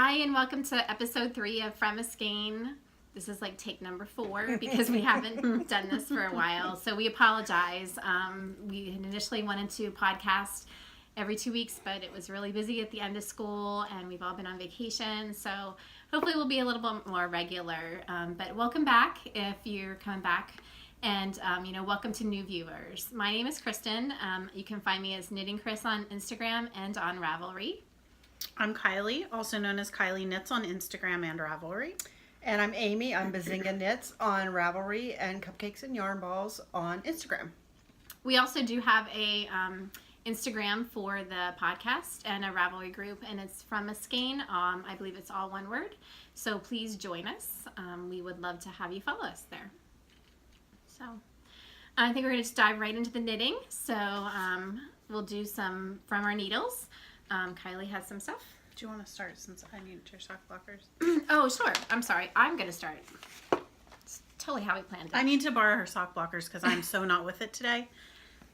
Hi, and welcome to episode 3 of From a Skein. This is like take number 4 because we haven't done this for a while, so we apologize. We initially wanted to podcast every 2 weeks, but it was really busy at the end of school, and we've all been on vacation, so hopefully we'll be a little bit more regular. But welcome back if you're coming back, and welcome to new viewers. My name is Kristen. You can find me as Knitting Chris on Instagram and on Ravelry. I'm Kylie, also known as Kylie Knits on Instagram and Ravelry. And I'm Amy. I'm Bazinga Knits on Ravelry and Cupcakes and Yarn Balls on Instagram. We also do have a Instagram for the podcast and a Ravelry group, and it's From a Skein. I believe it's all one word. So please join us. We would love to have you follow us there. So I think we're going to just dive right into the knitting. So we'll do some from our needles. Kylie has some stuff. Do you want to start since I need your sock blockers? Oh, sure. I'm sorry. I'm going to start. It's totally how we planned it. I need to borrow her sock blockers because I'm so not with it today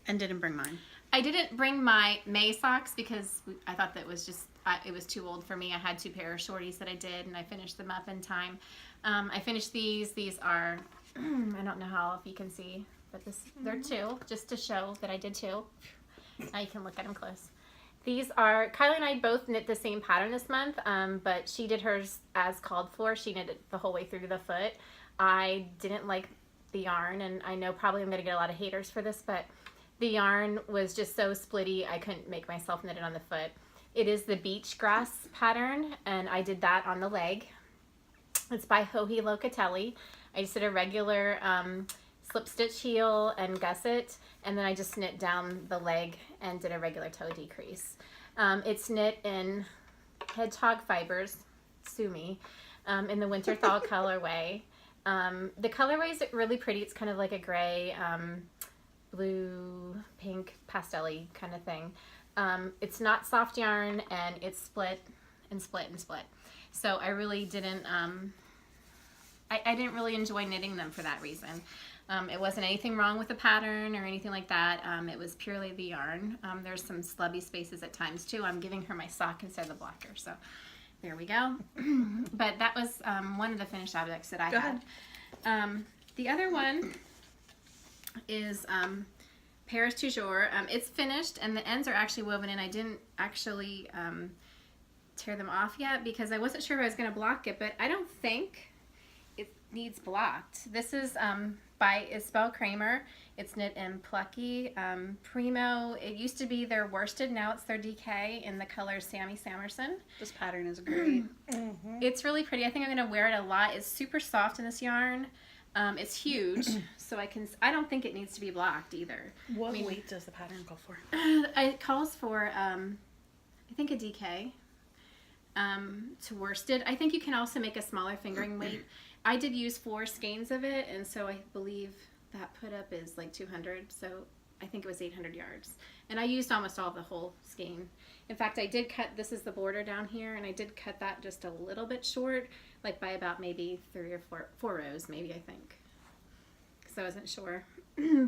and didn't bring mine. I didn't bring my May socks because I thought that it was just, it was too old for me. I had 2 pair of shorties that I did, and I finished them up in time. I finished these. These are, I don't know how, if you can see, but they're 2, just to show that I did 2. Now you can look at them close. These are, Kylie and I both knit the same pattern this month, but she did hers as called for. She knit it the whole way through to the foot. I didn't like the yarn, and I know probably I'm going to get a lot of haters for this, but the yarn was just so splitty, I couldn't make myself knit it on the foot. It is the beach grass pattern, and I did that on the leg. It's by Joji Locatelli. I just did a regular slip stitch heel and gusset, and then I just knit down the leg and did a regular toe decrease. It's knit in hedgehog fibers, sue me, in the winter thaw colorway. The colorway is really pretty. It's kind of like a gray, blue, pink, pastel-y kind of thing. It's not soft yarn, and it's split and split and split. So I really didn't, I didn't really enjoy knitting them for that reason. It wasn't anything wrong with the pattern or anything like that. It was purely the yarn. There's some slubby spaces at times too. I'm giving her my sock instead of the blocker, so there we go. But that was one of the finished objects that I had. The other one is Paris Toujours. It's finished, and the ends are actually woven in. I didn't actually tear them off yet because I wasn't sure if I was going to block it, but I don't think it needs blocked. This is by Isabel Kramer. It's knit in Plucky Primo. It used to be their worsted, now it's their DK in the color Sammy Samerson. This pattern is great. It's really pretty. I think I'm going to wear it a lot. It's super soft in this yarn. It's huge, so I don't think it needs to be blocked either. What weight does the pattern call for? It calls for, I think a DK to worsted. I think you can also make a smaller fingering weight. I did use 4 skeins of it, and so I believe that put up is like 200, so I think it was 800 yards. And I used almost all of the whole skein. In fact, I did cut, this is the border down here, and I did cut that just a little bit short, like by about maybe 3 or 4 rows, maybe, I think. Because I wasn't sure.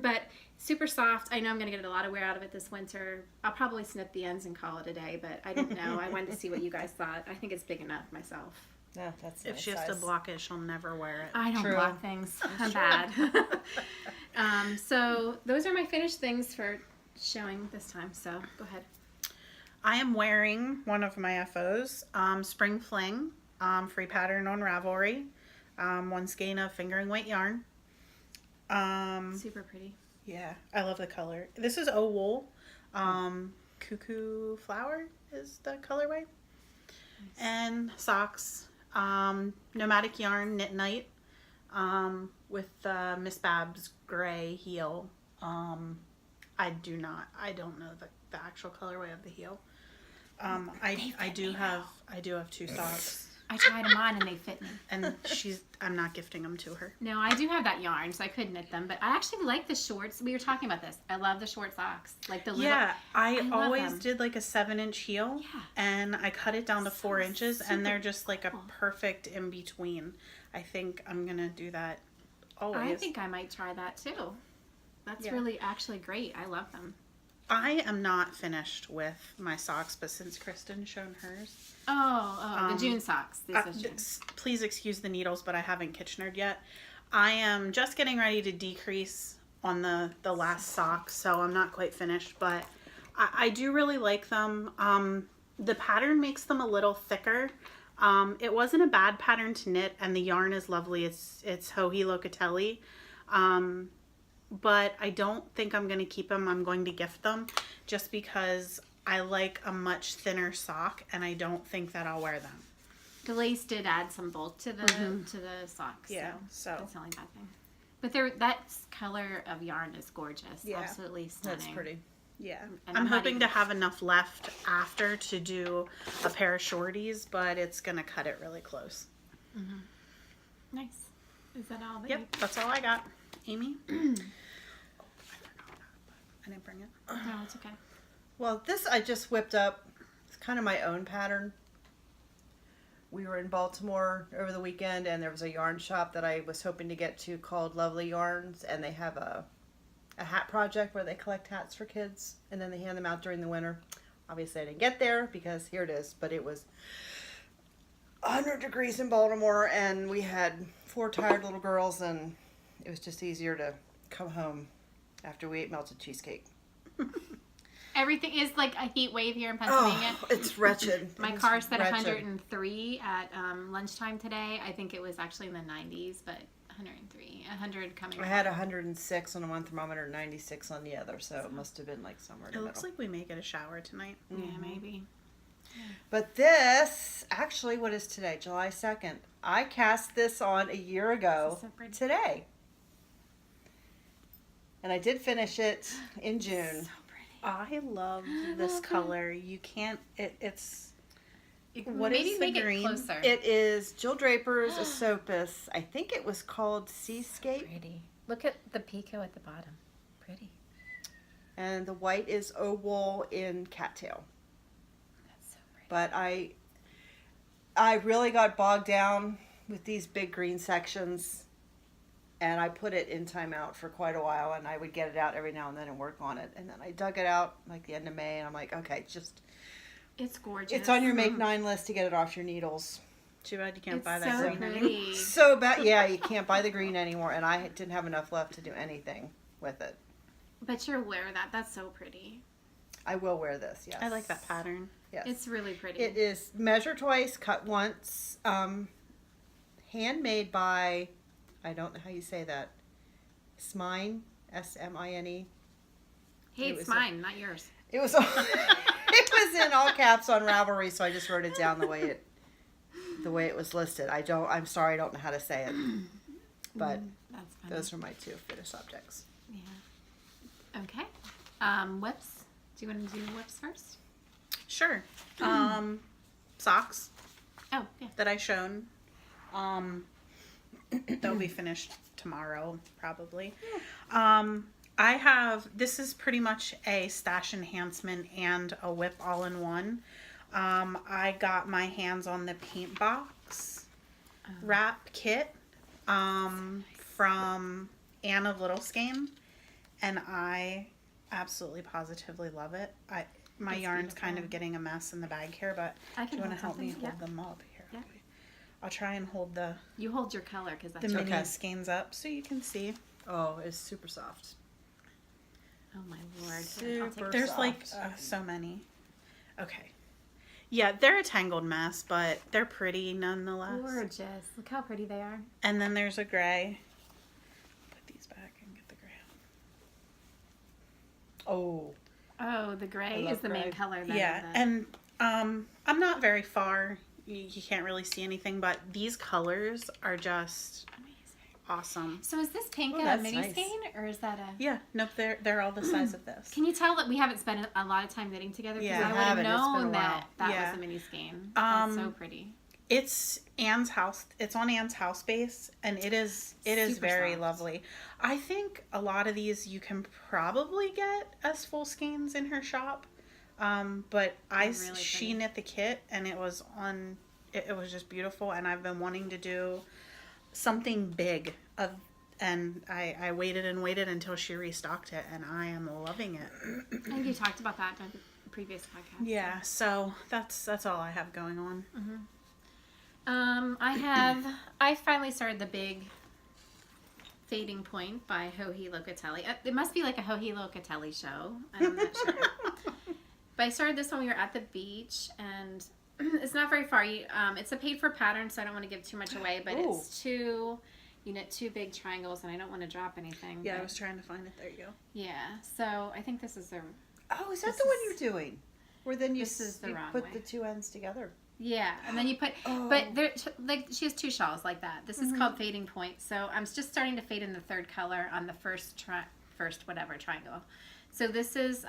But super soft. I know I'm going to get a lot of wear out of it this winter. I'll probably snip the ends and call it a day, but I didn't know. I wanted to see what you guys thought. I think it's big enough myself. Yeah, that's If she has to block it, she'll never wear it. I don't block things. I'm bad. So those are my finished things for showing this time. So go ahead. I am wearing one of my FOs, Spring Fling, free pattern on Ravelry, 1 skein of fingering weight yarn. Super pretty. Yeah, I love the color. This is O Wool. Cuckoo Flower is the colorway. Nice. And socks. Nomadic yarn Knit Night with Miss Babs gray heel. I don't know the actual colorway of the heel. I do have 2 socks. I tried them on and they fit me. And I'm not gifting them to her. No, I do have that yarn, so I could knit them. But I actually like the shorts. We were talking about this. I love the short socks, like the little. Yeah, I always did like a 7-inch heel, and I cut it down to 4 inches, and they're just like a perfect in between. I think I'm gonna do that always. I think I might try that too. That's really actually great. I love them. I am not finished with my socks, but since Kristen's shown hers, The June socks. These are June. please excuse the needles, but I haven't Kitchenered yet. I am just getting ready to decrease on the last sock, so I'm not quite finished, but I do really like them. The pattern makes them a little thicker. It wasn't a bad pattern to knit, and the yarn is lovely. It's Joji Locatelli. But I don't think I'm going to keep them. I'm going to gift them just because I like a much thinner sock, and I don't think that I'll wear them. The lace did add some bulk to the socks. Yeah, so that's the only bad thing. But that color of yarn is gorgeous. Yeah. Absolutely stunning. That's pretty. Yeah. And I'm I'm not hoping even- to have enough left after to do a pair of shorties, but it's going to cut it really close. Nice. Is that all that Yep, that's all I got. Amy? I forgot that, but I didn't bring it. No, it's okay. Well, this I just whipped up. It's kind of my own pattern. We were in Baltimore over the weekend, and there was a yarn shop that I was hoping to get to called Lovely Yarns, and they have a hat project where they collect hats for kids, and then they hand them out during the winter. Obviously, I didn't get there because here it is, but it was 100 degrees in Baltimore, and we had 4 tired little girls, and it was just easier to come home after we ate melted cheesecake. Everything is like a heat wave here in Pennsylvania. Oh, it's wretched. My It's car said wretched. 103 at lunchtime today. I think it was actually in the 90s, but 103. 100 coming. I had 106 on one thermometer, 96 on the other, so it must have been like somewhere in It the looks middle. like we may get a shower tonight. Yeah, maybe. But this, actually, what is today? July 2nd. I cast this on a year ago This is so pretty. today. And I did finish it in June. So pretty. I love this love it. color. You can't, it's, what Maybe is the make green? it closer. It is Jill Draper's Esopus. I think it was called Seascape. Pretty. Look at the picot at the bottom. Pretty. And the white is Owool in Cattail. That's so pretty. But I really got bogged down with these big green sections, and I put it in timeout for quite a while, and I would get it out every now and then and work on it, and then I dug it out like the end of May, and I'm like, okay, just It's gorgeous. it's on your make 9 list to get it off your needles. too bad you can't It's buy that so green anymore. pretty. So bad. Yeah, you can't buy the green anymore, and I didn't have enough left to do anything with it. But you'll wear that. That's so pretty. I will wear this. Yes, I like that pattern. Yes, It's really pretty. it is measure twice, cut once, handmade by, I don't know how you say that, Smine, Smine. Hey, it it's was mine, not yours. It was it was in all caps on Ravelry, so I just wrote it down the way it was listed. I'm sorry, I don't know how to say it, but That's funny. those are my 2 finished objects. Yeah. Okay. Whips. Do you want to do whips first? Sure. Socks Oh, yeah. that I shown. They'll be finished tomorrow, probably. I have, this is pretty much a stash enhancement and a whip all in one. I got my hands on the paint box wrap kit from Anne of Littlescane, and I absolutely positively love it. My It's yarn's kind beautiful. of getting a mess in the bag here, but I do can you want to hold help me something, hold them up here? Yeah. I'll try and hold the You hold your color because that's mini Okay. skeins up so you can see. Oh, it's super soft. Oh my lord. Super There's soft. like so many. Okay. Yeah, they're a tangled mess, but they're pretty nonetheless. Gorgeous. Look how pretty they are. And then there's a gray. Put these back and get the gray out. Oh, Oh, the I gray love is the main gray. color. Then Yeah, of the- and I'm not very far. You can't really see anything, but these colors are just Amazing. awesome. So is this pink Oh, a that's mini nice. skein or is that a? Yeah, nope, they're all the size of this. Can you tell that we haven't spent a lot of time knitting together? Because Yeah. I We would have haven't. It's been a known that while. that Yeah. was a mini skein. That's so pretty. It's Anne's house. It's on Anne's house base, and it is Super very soft. lovely. I think a lot of these you can probably get as full skeins in her shop, but They're really she pretty. knit the kit, and it was it was just beautiful. And I've been wanting to do something big of and I waited and waited until she restocked it, and I am loving it. I think you talked about that in a previous podcast. Yeah, so that's all I have going on. I finally started the big Fading Point by Joji Locatelli. It must be like a Joji Locatelli show. I'm not sure. But I started this when we were at the beach, and it's not very far. It's a paid for pattern, so I don't want to give too much away, but Ooh. it's two big triangles, and I don't want to drop anything. Yeah, I but- was trying to find it. There you go. Yeah, so I think this is the Oh, is that This the one is- you're doing? Where then you, This is the you wrong put way. the two ends together. yeah, and then you put, Oh. but there like she has two shawls like that. This is called Fading Point. So I'm just starting to fade in the third color on the first triangle. So this is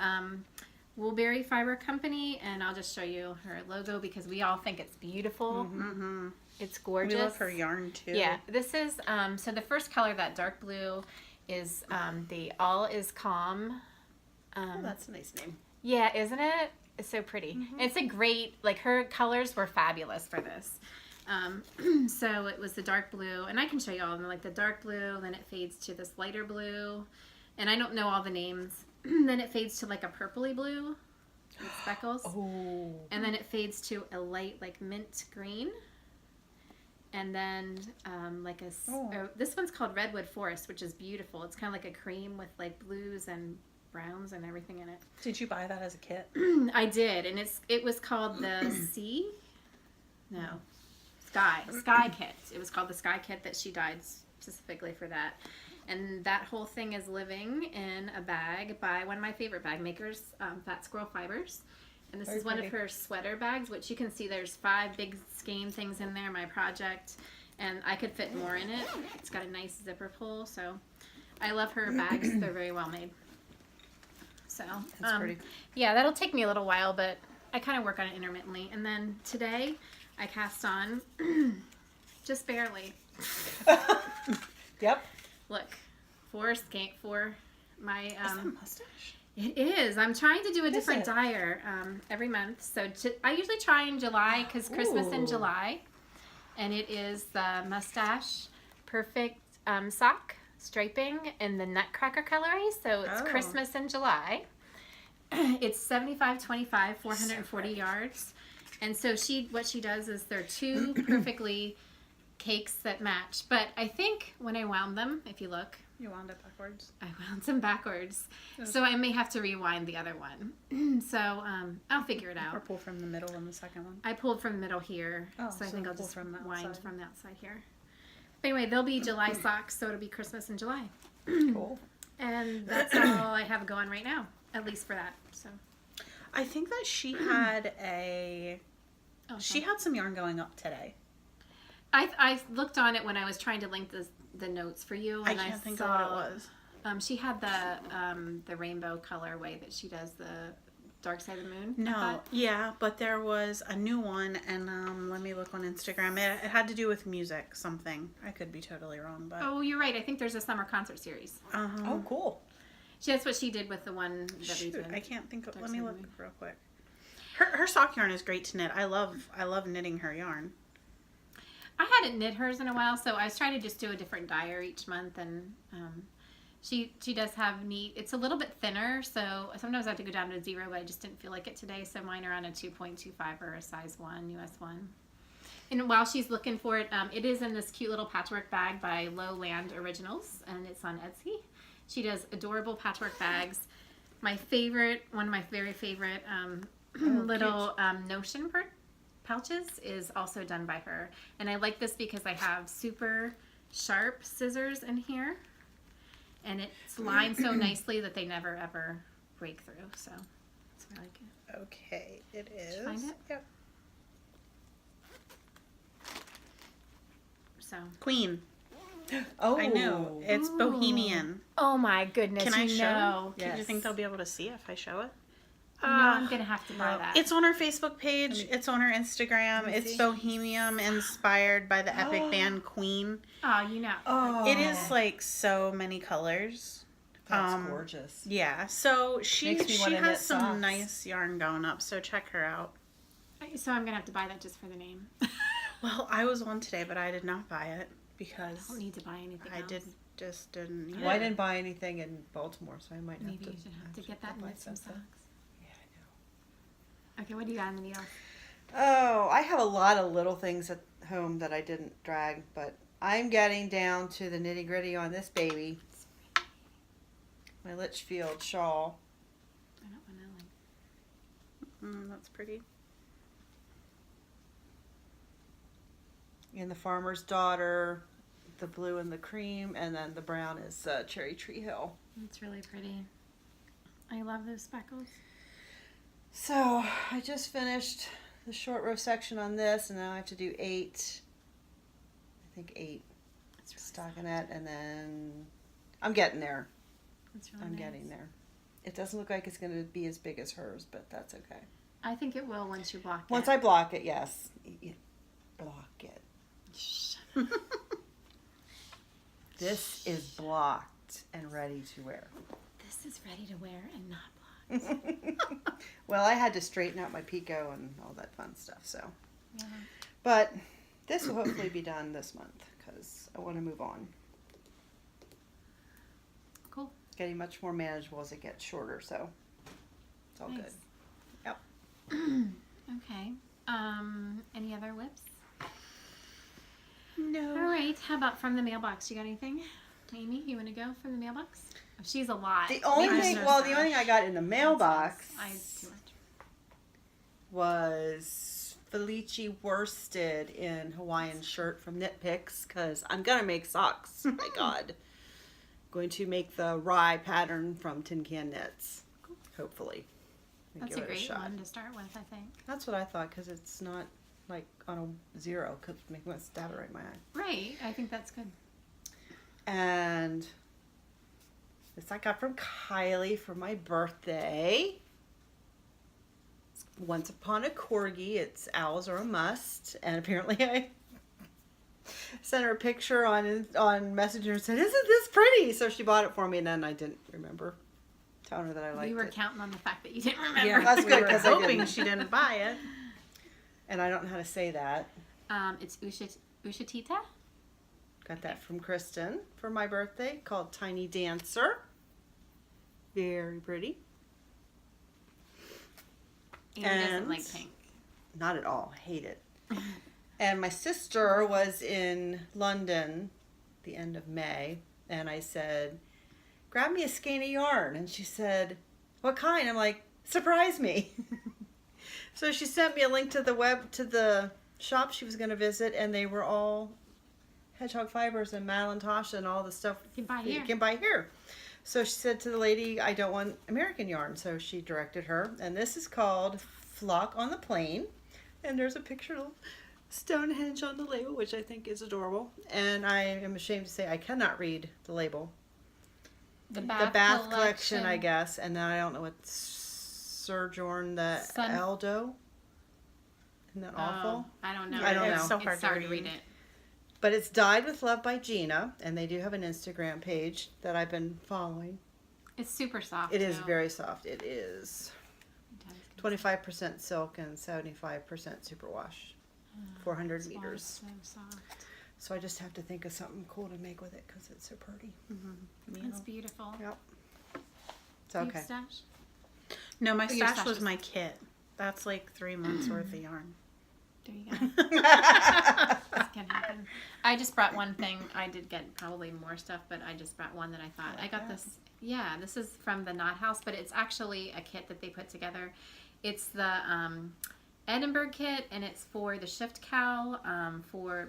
Woolberry Fiber Company, and I'll just show you her logo because we all think it's beautiful. Mm-hmm. It's gorgeous. We love her yarn too. Yeah, this is so the first color, that dark blue, is the All Is Calm. Oh, that's a nice name. Yeah, isn't it? It's so pretty. It's a great, like, her colors were fabulous for this. So it was the dark blue, and I can show you all of them, like the dark blue, then it fades to this lighter blue, and I don't know all the names. Then it fades to like a purpley blue with speckles, Oh. and then it fades to a light like mint green, and then like this one's called Redwood Forest, which is beautiful. It's kind of like a cream with like blues and browns and everything in it. Did you buy that as a kit? I did, and it was called the Sky Kit. It was called the Sky Kit that she dyed specifically for that. And that whole thing is living in a bag by one of my favorite bag makers, Fat Squirrel Fibers. And this Very is one of pretty. her sweater bags, which you can see there's 5 big skein things in there, my project. And I could fit more in it. It's got a nice zipper pull, so I love her bags. They're very well made. So That's pretty. yeah, that'll take me a little while, but I kind of work on it intermittently. And then today, I cast on, just barely. Yep. Look, for my Is that a mustache? it is. I'm trying to do a What is different it? dyer every month. So I usually try in July because Christmas in Ooh. July, and it is the Mustache Perfect sock striping in the Nutcracker colorway. So it's Oh. Christmas in July. It's 75-25, 440 yards. And so what she does is they're 2 perfectly cakes that match. But I think when I wound them, if you look, You wound it backwards. I wound them backwards. So I may have to rewind the other one. So I'll figure it Or out. pull from the middle in the second one. I pulled from the middle here. Oh, so I so think I'll pull just from the wind outside. from the outside here. But anyway, they'll be July socks, so it'll be Christmas in July. Cool. And that's all I have going right now, at least for that. So I think that she had she fun. had some yarn going up today. I looked on it when I was trying to link the notes for you, I and can't think saw, of what it was. She had the rainbow colorway that she does the Dark Side of the Moon. I No, thought. yeah, but there was a new one, and let me look on Instagram. It had to do with music, something. I could be totally wrong, but Oh, you're right. I think there's a summer concert series. Oh, cool. That's what she did with the one that we shoot, did. I can't think of. Dark Let me Side of look the Moon. real quick. Her sock yarn is great to knit. I love knitting her yarn. I hadn't knit hers in a while, so I was trying to just do a different dyer each month, and she does have neat. It's a little bit thinner, so sometimes I have to go down to 0, but I just didn't feel like it today, so mine are on a 2.25 or a size 1, US 1. And while she's looking for it, it is in this cute little patchwork bag by Lowland Originals, and it's on Etsy. She does adorable patchwork bags. My favorite, one of my very favorite little Notion pouches is also done by her. And I like this because I have super sharp scissors in here. And it's lined so nicely that they never ever break through. So that's why I like it. Okay, it is. you find it? Yep. So. Queen. Oh, I know. It's Bohemian. Oh my goodness. Can I show? know. Do you Yes. think they'll be able to see if I show it? You know, I'm going to have to buy that. It's on her Facebook page. It's on her Instagram. me It's see. Bohemian, inspired by the epic band Queen. Oh, you know. Oh, It is like so many colors. That's gorgeous. Yeah, so she Makes me wanna knit has some socks. nice yarn going up, so check her out. So I'm going to have to buy that just for the name. Well, I was on today, but I did not buy it I because don't need to buy anything I else. did just didn't. Well, I didn't buy anything in Baltimore, so I might Maybe have to. you should have to get that and buy knit some something. socks. Yeah, I know. Okay, what do you got in the needle? Oh, I have a lot of little things at home that I didn't drag, but I'm getting down to the nitty gritty on this baby. My Litchfield shawl. I don't want to like. That's pretty. And the Farmer's Daughter, the blue and the cream, and then the brown is Cherry Tree Hill. It's really pretty. I love those speckles. So I just finished the short row section on this, and now I have to do 8. I think 8 It's really stockinette, and then I'm getting there. It's really I'm nice. getting there. It doesn't look like it's going to be as big as hers, but that's okay. I think it will once you block Once it. I block it, yes. Block it. This is blocked and ready to wear. This is ready to wear and not blocked. Well, I had to straighten out my picot and all that fun stuff, so. Yeah. But this will hopefully be done this month because I want to move on. Cool. Getting much more manageable as it gets shorter, so it's all Nice. good. Yep. Okay. Any other whips? No. All right. How about from the mailbox? You got anything? Amy, you want to go from the mailbox? Oh, she's a lot. The only I'm thing, so well, sorry. the only thing I got in the mailbox I too much. was Felici worsted in Hawaiian shirt from Knit Picks because I'm gonna make socks. My God, going to make the rye pattern from Tin Can Knits. Hopefully, and That's give a it great shot. one to start with, I think. That's what I thought because it's not like on a 0 because make me want to stab it right in my eye. Right. I think that's good. And this I got from Kylie for my birthday. Once Upon a Corgi. It's owls are a must. And apparently I sent her a picture on Messenger and said, "Isn't this pretty?" So she bought it for me, and then I didn't remember telling her that I liked We were it. counting on the fact that you didn't remember. Yeah, That's we good, were 'cause I hoping didn't. she didn't buy it. And I don't know how to say that. It's Ushatita. Got that from Kristen for my birthday, called Tiny Dancer. Very pretty. Amy doesn't And- like pink. Not at all. Hate it. And my sister was in London the end of May, and I said, "Grab me a skein of yarn." And she said, "What kind?" I'm like, "Surprise me." So she sent me a link to the shop she was going to visit, and they were all Hedgehog Fibers and Madeline and all the stuff You can buy that here. you can buy here. So she said to the lady, "I don't want American yarn." So she directed her, and this is called Flock on the Plain. And there's a picture of Stonehenge on the label, which I think is adorable. And I am ashamed to say I cannot read the label. The The Bath collection, I guess. And then I don't know what Sojourn the Sun- Aldo. Isn't that awful? I don't know. I don't It's know. so It's hard hard to to read read. it. But it's Dyed with Love by Gina, and they do have an Instagram page that I've been following. It's super soft. It is too. very soft. It is 25% silk and 75% superwash. 400 That's why meters. it's so soft. So I just have to think of something cool to make with it because it's so pretty. It's beautiful. Yep. It's Do you okay. stash? No, my Oh, your stash was stashes. my kit. That's like 3 months worth of yarn. There you go. This can happen. I just brought one thing. I did get probably more stuff, but I just brought one that I thought. I got that. this. Yeah, this is from the Knot House, but it's actually a kit that they put together. It's the Edinburgh kit, and it's for the Shift Cowl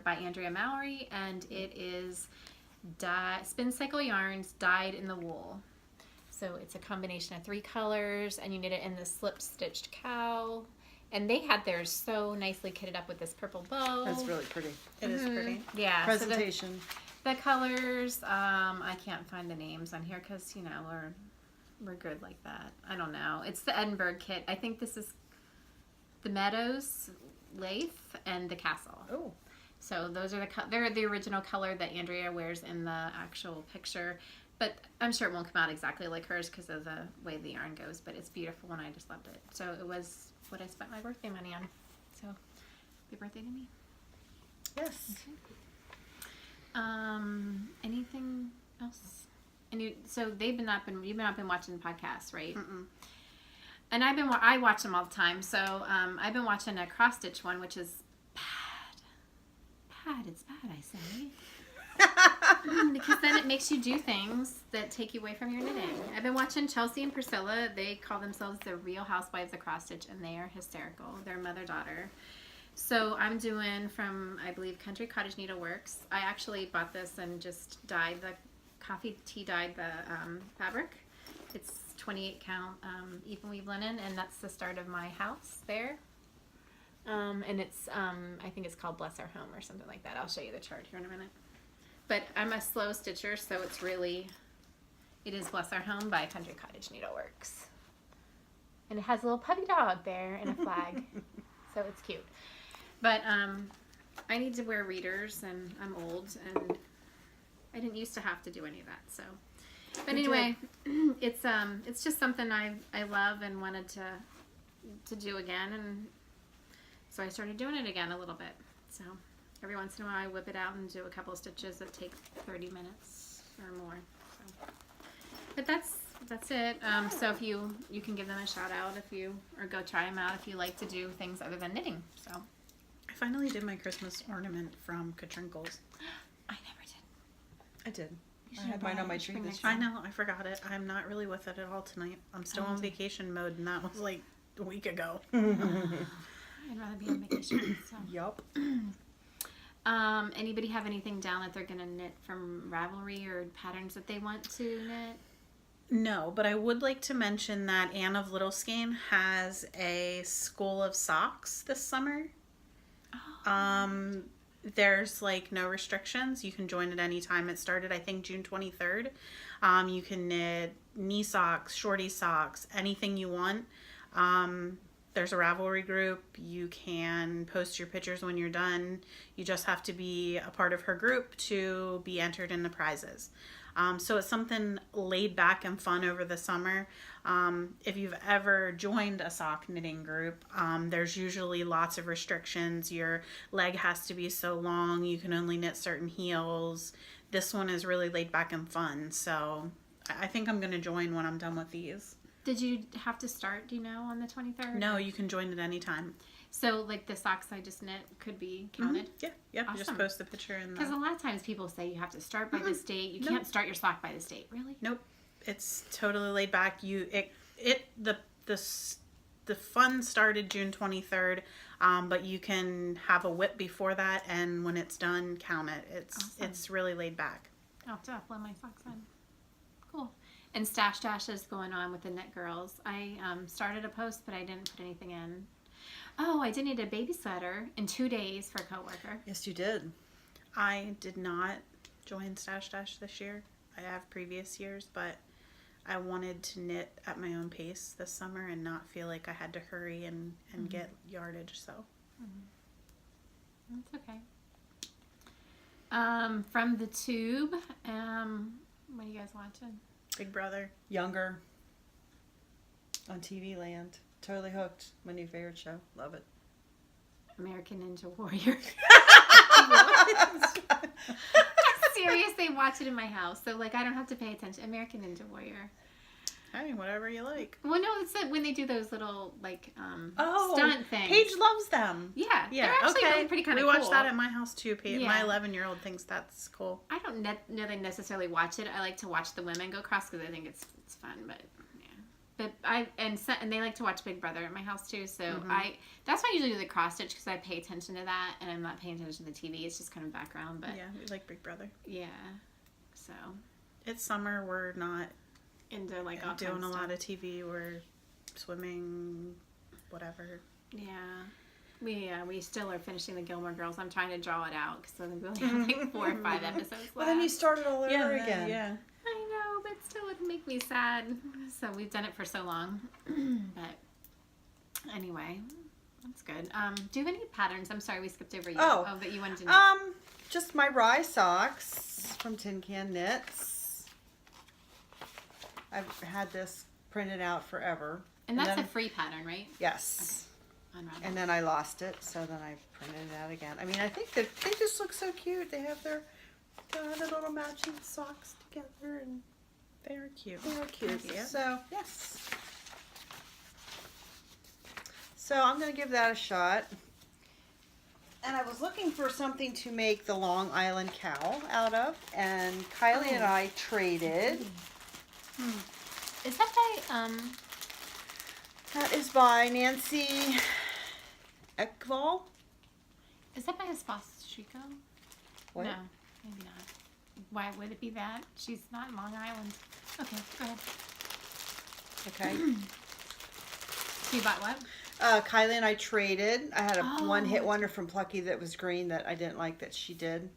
by Andrea Mowry, and it is spin cycle yarns dyed in the wool. So it's a combination of 3 colors, and you knit it in the slip stitched cowl. And they had theirs so nicely kitted up with this purple bow. That's really pretty. It is pretty. Yeah. Presentation. So the colors, I can't find the names on here because, you know, we're good like that. I don't know. It's the Edinburgh kit. I think this is the Meadows, Lace, and the Castle. Oh. So those are they're the original color that Andrea wears in the actual picture. But I'm sure it won't come out exactly like hers because of the way the yarn goes. But it's beautiful and I just loved it. So it was what I spent my birthday money on. So happy birthday to me. Yes. Anything else? And so you've not been watching the podcast, right? Mm-mm. And I watch them all the time. So I've been watching a cross stitch one, which is bad. It's bad, I say. Because then it makes you do things that take you away from your knitting. I've been watching Chelsea and Priscilla. They call themselves the Real Housewives of Cross Stitch, and they are hysterical. They're mother-daughter. So I'm doing from, I believe, Country Cottage Needleworks. I actually bought this and just dyed the coffee tea dyed the fabric. It's 28 count even weave linen, and that's the start of my house there. And it's I think it's called Bless Our Home or something like that. I'll show you the chart here in a minute. But I'm a slow stitcher, so it is Bless Our Home by Country Cottage Needleworks. And it has a little puppy dog there and a flag. So it's cute. But I need to wear readers, and I'm old, and I didn't used to have to do any of that. So, but anyway, it's just something I love and wanted to do again, and so I started doing it again a little bit. So every once in a while, I whip it out and do a couple of stitches that take 30 minutes or more. So. But that's it. So if you can give them a shout out or go try them out if you like to do things other than knitting. So I finally did my Christmas ornament from Katrinkles. I never did. I did. You I should had mine buy on my it. tree Bring this next year. I know, I forgot it. I'm not really with it at all tonight. I'm still on vacation mode, and that was like a week ago. I'd rather be on vacation. So. Yup. Anybody have anything down that they're gonna knit from Ravelry or patterns that they want to knit? No, but I would like to mention that Anne of Little Skein has a School of Socks this summer. Oh. There's like no restrictions. You can join at any time. It started, I think, June 23rd. You can knit knee socks, shorty socks, anything you want. There's a Ravelry group. You can post your pictures when you're done. You just have to be a part of her group to be entered in the prizes. So it's something laid back and fun over the summer. If you've ever joined a sock knitting group, there's usually lots of restrictions. Your leg has to be so long. You can only knit certain heels. This one is really laid back and fun. So I think I'm going to join when I'm done with these. Did you have to start, do you know, on the 23rd? No, you can join at any time. So, like, the socks I just knit could be counted? Yeah, yeah. You just Awesome. post the picture and Because a lot of times people say you have to start by this date. You Nope. can't start your sock by this date. Really? Nope. It's totally laid back. The fun started June 23rd, but you can have a whip before that, and when it's done, count it. Awesome. It's really laid back. I'll have to upload my socks on. Cool. And Stash Dash is going on with the Knit Girls. I started a post, but I didn't put anything in. Oh, I did need a babysitter in 2 days for a coworker. Yes, you did. I did not join Stash Dash this year. I have previous years, but I wanted to knit at my own pace this summer and not feel like I had to hurry and get yardage. So That's okay. From the Tube, what are you guys watching? Big Brother. Younger. On TV Land. Totally hooked. My new favorite show. Love it. American Ninja Warrior. Seriously, watch it in my house. So, like, I don't have to pay attention. American Ninja Warrior. Hey, whatever you like. Well, no, it's when they do those little, like, Oh, stunt things. Paige loves them. Yeah, Yeah, they're actually okay. really pretty kind we of watched cool. that at my house too. Yeah. My 11-year-old thinks that's cool. I don't know they necessarily watch it. I like to watch the women go cross because I think it's fun. But yeah, but and they like to watch Big Brother at my house too. So that's why I usually do the cross stitch because I pay attention to that and I'm not paying attention to the TV. It's just kind of background. But Yeah, we like Big Brother. yeah, so It's summer. We're not into like all doing kinds a of lot of TV. We're swimming, whatever. Yeah. We still are finishing the Gilmore Girls. I'm trying to draw it out because we only have like 4 or 5 episodes left. Well, then you started all over again. Yeah. I know, but still it would make me sad. So we've done it for so long. But anyway, that's good. Do you have any patterns? I'm sorry, we skipped over you. Oh. That you wanted to know. Just my rye socks from Tin Can Knits. I've had this printed out forever. And that's then- a free pattern, right? Yes. On Ravelry. And then I lost it, so then I printed it out again. I mean, I think that they just look so cute. They have their got a little matching socks together, and They're cute. they're cute. Yeah. So yes. So I'm gonna give that a shot. And I was looking for something to make the Long Island cowl out of, and Kylie and I traded. Is that by That is by Nancy Ekval. is that by Esposito? What? No, maybe not. Why would it be that? She's not in Long Island. Okay, go ahead. Okay. So you bought what? Kylie and I traded. I had a Oh. one-hit wonder from Plucky that was green that I didn't like that she did.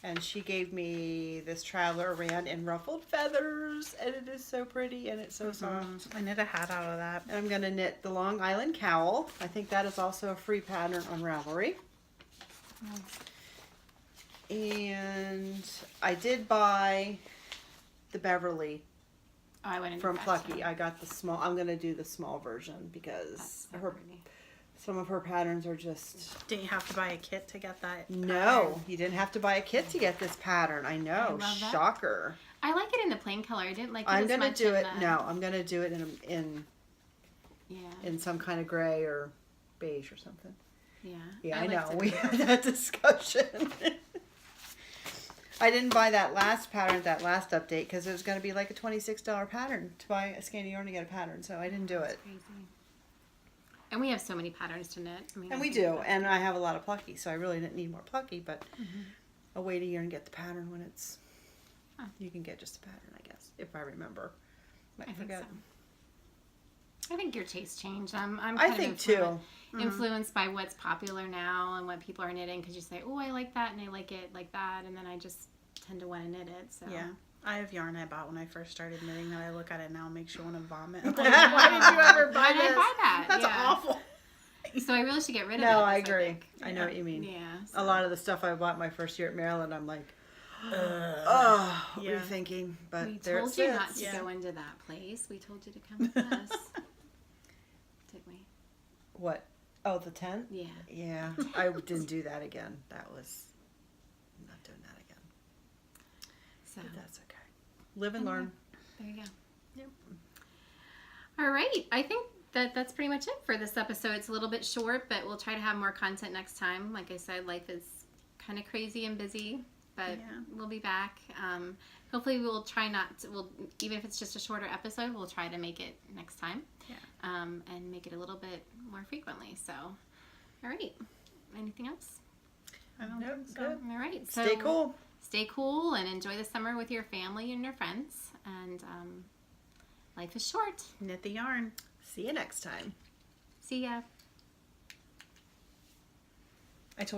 And she gave me this Traveler Rand in ruffled feathers. And it is so pretty and it's so soft. I knit a hat out of that. And I'm going to knit the Long Island cowl. I think that is also a free pattern on Ravelry. And I did buy the Beverly Oh, I went into from that Plucky. too. I got the small. I'm going to do the small version because That's so her pretty. some of her patterns are just... Didn't you have to buy a kit to get that? No, you didn't have to buy a kit to get this pattern. I know. I love that. Shocker. I like it in the plain color. I didn't like it I'm as going to much do in it. the, No, I'm going to do it Yeah, in some kind of gray or beige or something. yeah. Yeah, I liked know. it. We had that discussion. I didn't buy that last pattern, that last update, because it was going to be like a $26 pattern to buy a skein of yarn to get a pattern, so I didn't do That's it. crazy. And we have so many patterns to knit. I mean, And I we think do, that's- and I have a lot of Plucky, so I really didn't need more Plucky, but Mhm. I'll wait a year and get the pattern when it's... Huh. You can get just a pattern, I guess, if I remember. Might I think forget. so. I think your taste changed. I'm I kind think of too. influenced by what's popular now and what people are knitting because you say, oh, I like that and I like it like that, and then I just tend to want to knit it. So Yeah. I have yarn I bought when I first started knitting that I look at it now and makes you want to vomit. Like, why did you ever buy Why did I this? buy that? That's Yeah. awful. So I really should get rid of it. No, I so agree. think. I know what you mean. Yeah. A lot of the stuff I bought my first year at Maryland, I'm like, Yeah. rethinking. But We there told it you sits. not to Yeah. go into that place. We told you to come with us. Did we? What? Oh, the tent? Yeah. Yeah, I didn't do that again. That was I'm not doing that again. So But that's okay. Live and learn. there you go. Yep. All right. I think that's pretty much it for this episode. It's a little bit short, but we'll try to have more content next time. Like I said, life is kind of crazy and busy, but Yeah. we'll be back. Hopefully we'll try not to, even if it's just a shorter episode, we'll try to make it next time. Yeah. And make it a little bit more frequently. So, all right. Anything else? I don't Nope, think so. good. All right. So Stay cool. Stay cool and enjoy the summer with your family and your friends. And life is short. Knit the yarn. See you next time. See ya. I told